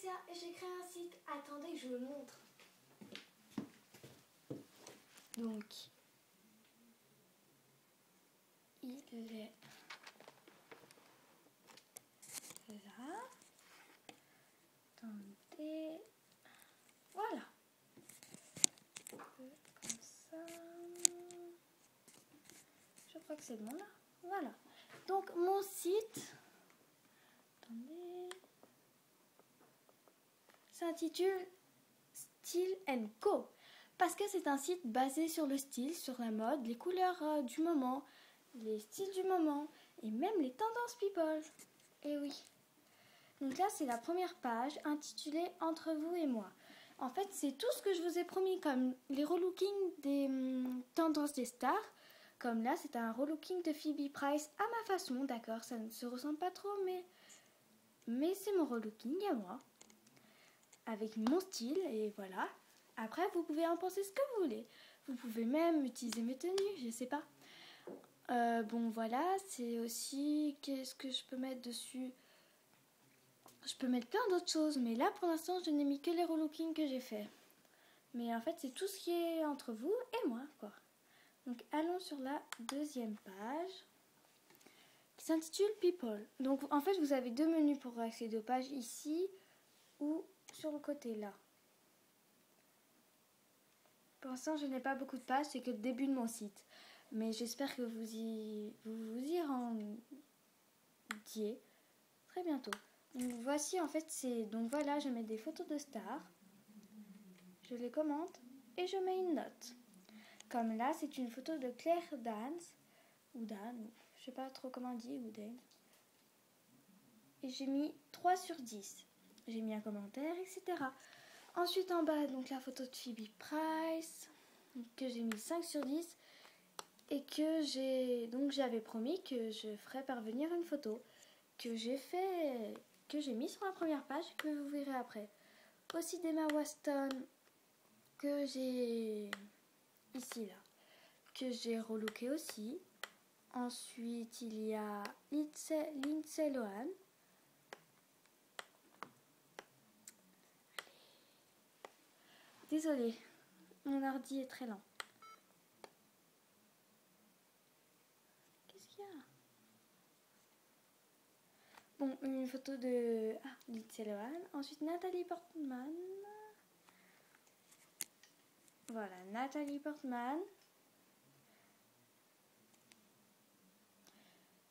Alexia et j'ai créé un site. Attendez que je vous le montre. Donc, il est là. Attendez. Voilà. Comme ça. Je crois que c'est bon là. Voilà. Donc, mon site. Attendez. S'intitule Style & Co. Parce que c'est un site basé sur le style, sur la mode, les couleurs du moment, les styles du moment et même les tendances people. Et oui. Donc là, c'est la première page intitulée Entre vous et moi. En fait, c'est tout ce que je vous ai promis, comme les relookings des tendances des stars. Comme là, c'est un relooking de Phoebe Price à ma façon, d'accord, ça ne se ressemble pas trop, mais c'est mon relooking à moi. Avec mon style, et voilà. Après, vous pouvez en penser ce que vous voulez. Vous pouvez même utiliser mes tenues, je sais pas. Bon, voilà, c'est aussi... Qu'est-ce que je peux mettre dessus? Je peux mettre plein d'autres choses, mais là, pour l'instant, je n'ai mis que les relookings que j'ai fait. Mais en fait, c'est tout ce qui est entre vous et moi, quoi. Donc, allons sur la deuxième page, qui s'intitule People. Donc, en fait, vous avez deux menus pour accéder aux pages, ici ou sur le côté, là. Pour l'instant, je n'ai pas beaucoup de pages, c'est que le début de mon site. Mais j'espère que vous y rendiez très bientôt. Donc voici, en fait, donc voilà, je mets des photos de stars, je les commente et je mets une note. Comme là, c'est une photo de Claire Danes, ou Dan, je sais pas trop comment on dit, ou Dan. Et j'ai mis 3 sur 10. J'ai mis un commentaire, etc. Ensuite, en bas, donc la photo de Phoebe Price, que j'ai mis 5 sur 10. Et que j'avais promis que je ferais parvenir une photo que j'ai mis sur la première page que vous verrez après. Aussi d'Emma Waston que j'ai ici là, que j'ai relooké aussi. Ensuite il y a Lindsay Lohan. Désolée, mon ordi est très lent. Qu'est-ce qu'il y a? Bon, une photo de Lindsay Lohan. Ensuite Natalie Portman. Voilà, Natalie Portman.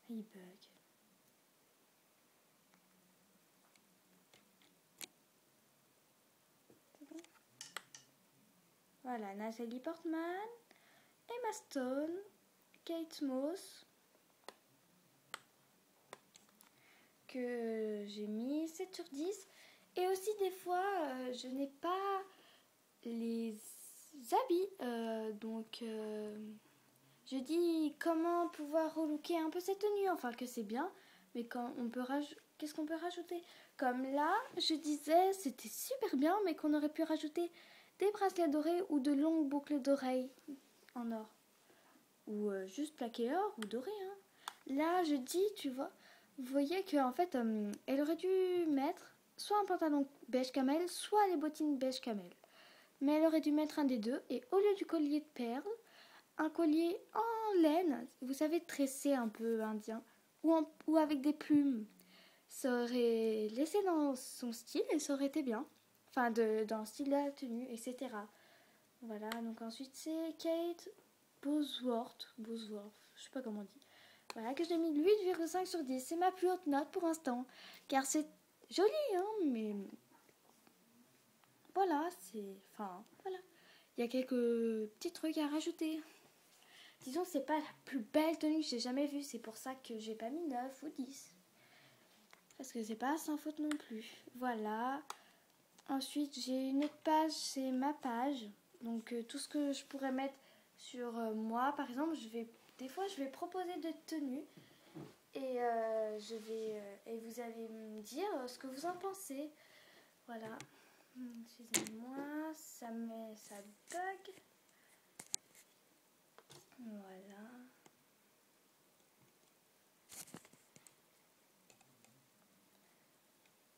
Il bug. C'est bon? Voilà, Natalie Portman, Emma Stone, Kate Moss, que j'ai mis 7 sur 10. Et aussi des fois, je n'ai pas les habits. Donc, je dis comment pouvoir relooker un peu cette tenue. Enfin, que c'est bien, mais quand on peut qu'est-ce qu'on peut rajouter? Comme là, je disais, c'était super bien, mais qu'on aurait pu rajouter des bracelets dorés ou de longues boucles d'oreilles en or. Ou juste plaqué or ou doré. Hein. Là, je dis, tu vois, vous voyez qu'en fait, elle aurait dû mettre soit un pantalon beige camel, soit les bottines beige camel. Mais elle aurait dû mettre un des deux. Et au lieu du collier de perles, un collier en laine, vous savez, tressé un peu indien, ou avec des plumes. Ça aurait laissé dans son style et ça aurait été bien. Enfin, dans le style de la tenue, etc. Voilà, donc ensuite c'est Kate Bosworth, je sais pas comment on dit. Voilà, que j'ai mis 8,5 sur 10. C'est ma plus haute note pour l'instant. Car c'est joli, hein, mais... Voilà, Enfin, voilà. Il y a quelques petits trucs à rajouter. Disons que c'est pas la plus belle tenue que j'ai jamais vue. C'est pour ça que j'ai pas mis 9 ou 10. Parce que c'est pas sans faute non plus. Voilà. Ensuite, j'ai une autre page, c'est ma page. Donc, tout ce que je pourrais mettre sur moi, par exemple, des fois, je vais proposer des tenues. Et, et vous allez me dire ce que vous en pensez. Voilà. Excusez-moi, ça bug.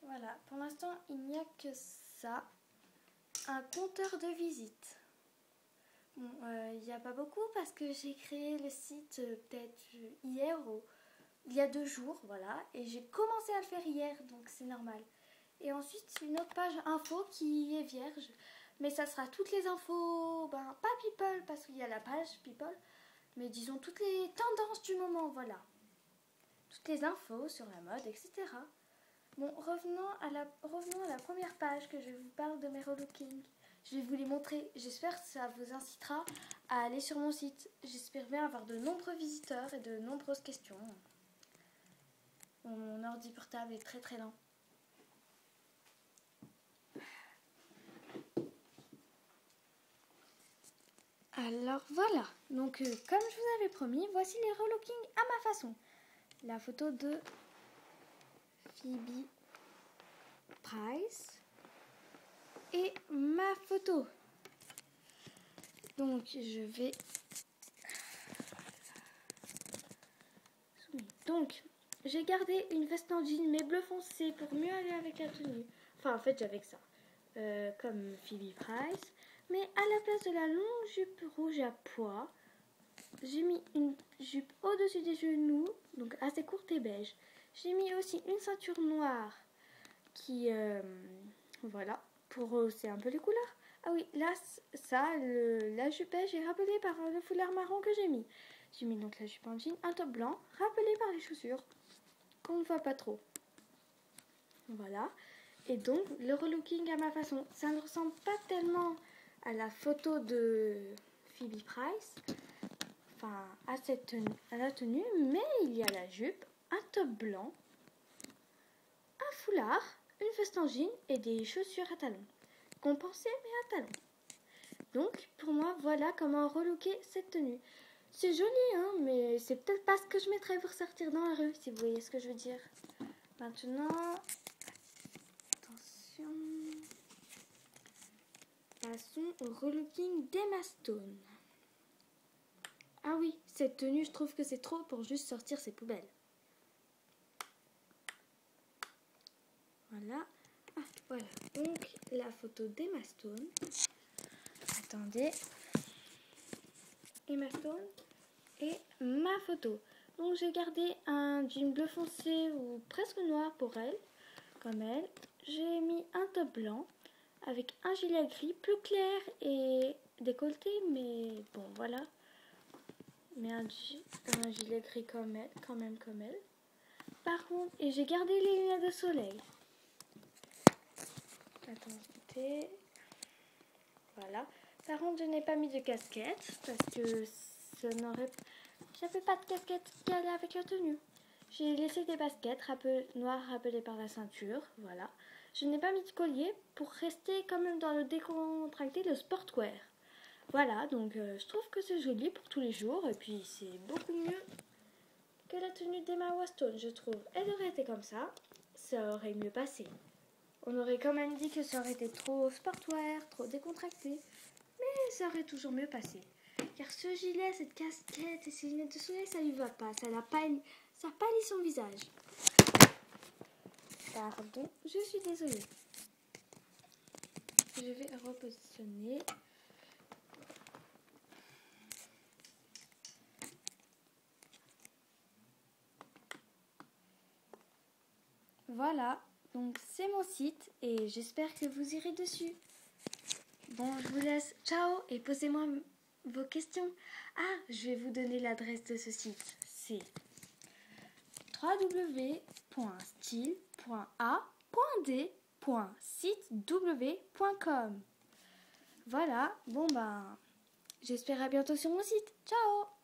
Voilà. Voilà, pour l'instant, il n'y a que ça. Un compteur de visite. Bon, il n'y a pas beaucoup parce que j'ai créé le site peut-être hier ou il y a 2 jours, voilà. Et j'ai commencé à le faire hier, donc c'est normal. Et ensuite, une autre page info qui est vierge. Mais ça sera toutes les infos, pas people parce qu'il y a la page people, mais disons toutes les tendances du moment, voilà. Toutes les infos sur la mode, etc. Bon, revenons à la première page que je vous parle de mes relookings. Je vais vous les montrer. J'espère que ça vous incitera à aller sur mon site. J'espère bien avoir de nombreux visiteurs et de nombreuses questions. Bon, mon ordi portable est très très lent. Alors voilà. Donc comme je vous avais promis, voici les relookings à ma façon. La photo de Phoebe Price et ma photo. Donc je vais... Donc j'ai gardé une veste en jean mais bleu foncé pour mieux aller avec la tenue. Enfin en fait j'avais que ça. Comme Phoebe Price. Mais à la place de la longue jupe rouge à pois, j'ai mis une jupe au-dessus des genoux, donc assez courte et beige. J'ai mis aussi une ceinture noire qui, voilà, pour hausser un peu les couleurs. Ah oui, là, la jupe beige est rappelée par le foulard marron que j'ai mis. J'ai mis donc la jupe en jean, un top blanc, rappelé par les chaussures, qu'on ne voit pas trop. Voilà. Et donc, le relooking à ma façon, ça ne ressemble pas tellement à la photo de Phoebe Price, enfin à la tenue, mais il y a la jupe, un top blanc, un foulard, une veste en jean et des chaussures à talons. Compensées mais à talons. Donc, pour moi, voilà comment relooker cette tenue. C'est joli, hein, mais c'est peut-être pas ce que je mettrais pour sortir dans la rue, si vous voyez ce que je veux dire. Maintenant, attention... Passons au relooking d'Emma Stone. Ah oui, cette tenue, je trouve que c'est trop pour juste sortir ses poubelles. Voilà. Ah, voilà. Donc, la photo d'Emma Stone. Attendez. Emma Stone et ma photo. Donc, j'ai gardé un jean bleu foncé ou presque noir pour elle, comme elle. J'ai mis un top blanc avec un gilet gris plus clair et décolleté, mais bon, voilà. Mais un gilet gris quand même comme elle. Par contre, et j'ai gardé les lunettes de soleil. Attendez. Voilà. Par contre, je n'ai pas mis de casquette parce que j'avais pas de casquette qui allait avec la tenue. J'ai laissé des baskets noires rappelées par la ceinture. Voilà. Je n'ai pas mis de collier pour rester quand même dans le décontracté de sportwear. Voilà, donc je trouve que c'est joli pour tous les jours et puis c'est beaucoup mieux que la tenue d'Emma Stone, je trouve. Elle aurait été comme ça aurait mieux passé. On aurait quand même dit que ça aurait été trop sportwear, trop décontracté, mais ça aurait toujours mieux passé. Car ce gilet, cette casquette et ces lunettes de soleil, ça lui va pas, ça pâlit son visage. Pardon, je suis désolée. Je vais repositionner. Voilà, donc c'est mon site et j'espère que vous irez dessus. Bon, je vous laisse. Ciao et posez-moi vos questions. Ah, je vais vous donner l'adresse de ce site. C'est www.style.a.d.sitew.com. Voilà, bon j'espère à bientôt sur mon site. Ciao!